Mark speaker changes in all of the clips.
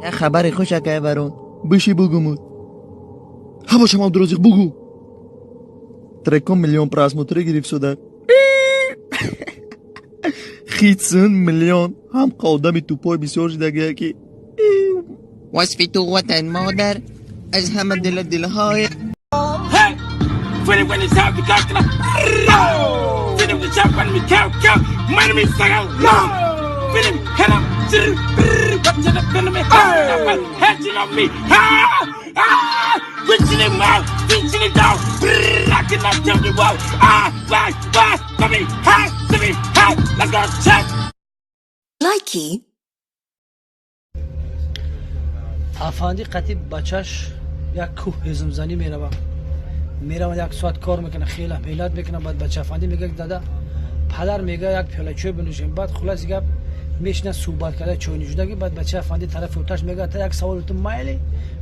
Speaker 1: یه خبر خوش که برون بشی بگومود ها باشم هم درازیق بگو 3 میلیون پراسموتره گریف شده خیتسون میلیون هم قادم توپای بسیار شده که وصفی تو وطن مادر از همه دلهای
Speaker 2: Fini when it's out the customer. Fini the chop when we count. Money me suck out. Fini head up. What to the enemy? Hedging on me. Reaching him out. Reaching it down. I cannot tell you what. Why, come me. Hi, let's go check.
Speaker 3: Likey.
Speaker 4: افندی قطیب بچهش یک کوه هزم زنی میره یک ساعت کار میکنه خیلی میلاد میکنه بعد بچه افندی میگه دادا پدر میگه یک پیاله چای بنوشیم بعد خلاص دیگه میشنه صحبت کرده چای نوشیدگی بعد بچه افندی طرف اوتاش میگه تا یک سوال تو مایلی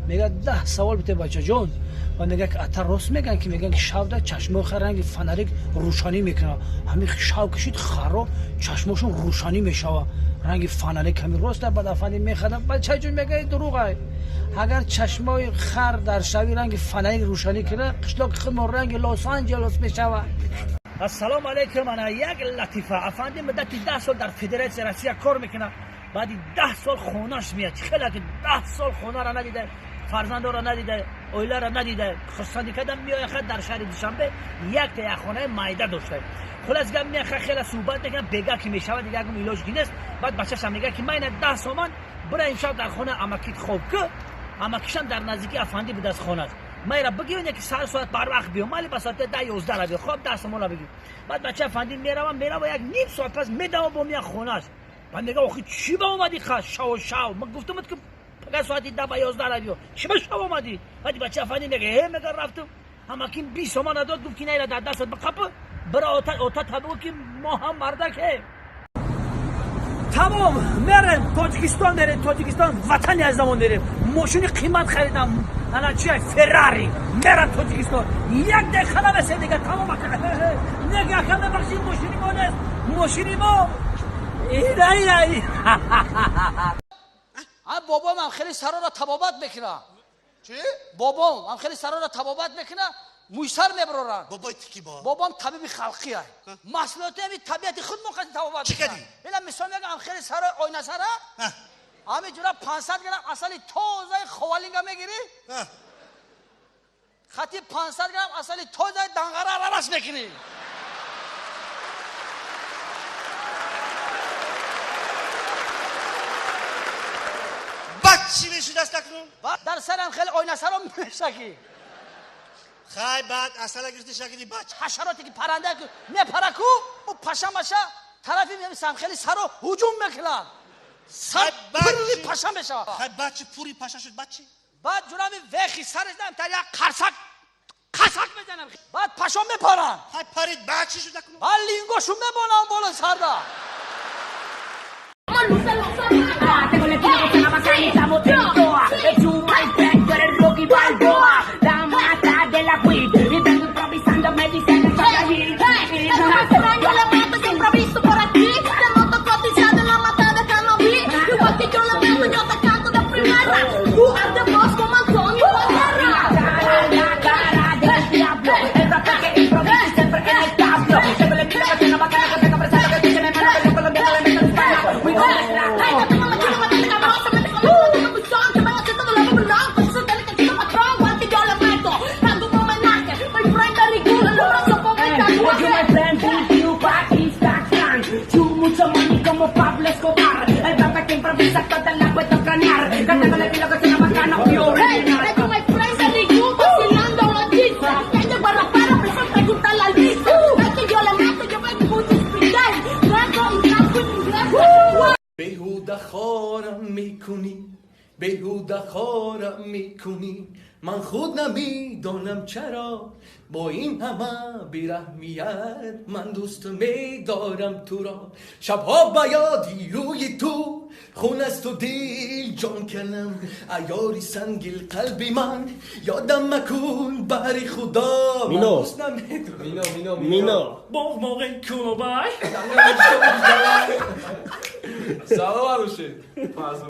Speaker 4: میگه 10 سوال بده بچه جون و میگه که اتر راست میگن که میگن که شب چشمه رنگ فنریک روشنی میکنه همین شب کشید خرو چشمشون روشنی میشوه رنگ فنریک همین راست بعد افندی میخواد بچه جون میگه دروغه اگر چشمای خر در شبی رنگ فنری روشنی کنه قشلاق خود رنگ لس آنجلس میشود. السلام علیکم. انا یک لطیفه افندی مدتی 10 سال در فدراسیون روسیه کار میکنه بعد 10 سال خونه‌اش میاد خیلی که 10 سال خونه را ندیده فرزند را ندیده اویله را ندیده خستگی کردن میاد خد در شهر دوشنبه یک تا خونه مایده داشته خلاص گم میاد خیلی صحبت میکنه بگه که میشود دیگه اگه ایلاج گینست بعد بچه‌ش میگه که من 10 سال برای امشب در خونه اماکیت خوب که اما کشم در نزدیکی افندی به دست خونه است میرا بگیم که سر ساعت بر وقت بیام ولی به ساعت 10-11 را بیام خب درس مولا بگیم بعد بچه افندی میرم یک نیم ساعت پس میدم با میاد خونه است بعد میگه آخه چی با اومدی شاو من گفتم که پگه ساعت 10-11 را بیام چی با شاو اومدی بعد بچه افندی میگه میگه رفتم اما که 20 تومان داد گفت که نه در دست بقپ برای اوتا تبو که ما هم مردکه تمام میرم تاجیکستان وطنی از زمان داریم ماشین قیمت خریدم انا چیه فراری میرم تاجیکستان یک دقیقه نمیشه دیگه تمام نگه کنم بخشی ماشینی ما اینه بابام هم خیلی سرا را تبابت میکنه
Speaker 5: چی؟
Speaker 4: بابام هم خیلی سرا را تبابت میکنه مویسر میبرورن
Speaker 5: بابای تکی با
Speaker 4: بابام طبیب خلقی های مسئولیت همین طبیعت خود موقع تبابت
Speaker 5: چی کردی؟
Speaker 4: اینا مثال میگم هم خیلی سرا آینه سرا همین جورا 500 گرم اصلی تازه خوالینگا میگیری خطی 500 گرم اصلی تازه دنگره را رس میکنی
Speaker 5: چی میشی دست نکنم؟
Speaker 4: در سرم خیلی آینه سرا میشکی
Speaker 5: خیلی بعد اصلا گرفتی شکلی بچه
Speaker 4: حشراتی که پرنده که نپرکو و پشم بشه طرفی میبیسم خیلی سرا هجوم میکنن سر پوری پشم بشه
Speaker 5: خیلی بچه پوری پشم شد بچه
Speaker 4: بعد جنابی وخی سرش دارم تا یک قرصک بزنم بعد پشم میپرن
Speaker 5: خیلی پرید بچه شد نکنم
Speaker 4: بعد لینگوشو میبانم بالا سرده
Speaker 6: Tengo el estilo que se llama Sanita Motentoa. Es un mal plan, tú eres Rocky Balboa. La mata de la weed. Y vengo improvisando, me dicen que soy allí. Yo le mato y improviso por aquí. Te monto cotizado en la mata de cannabis. Igual que yo le meto, yo te canto de primera. Tú haces voz como Antonio Banderas. La cara del diablo. El rapper que improvisa siempre en el tablo. Siempre le pido que tiene una bacana que tenga presente que dice me manda que colombiano le meto en España. We go como Pablo Escobar, el rapper que improvisa toda la cuesta cranear, cantando el estilo que se llama Cano Original. Hey, con my friends de Ricky, vacilando los discos, que yo voy a rapar, pero eso pregunta la lista, es que yo le meto, yo voy mucho inspirar, blanco y inglés.
Speaker 7: بیهوده خارم میکنی من خود نمیدانم چرا با این همه بیرحمیت من دوست میدارم تو را شبها با یادی روی تو خون است و دل جان کنم ایاری سنگیل قلبی من یادم مکن بری خدا
Speaker 8: مینو مینو
Speaker 7: باغ موقع کلوبای
Speaker 8: سلام عروشه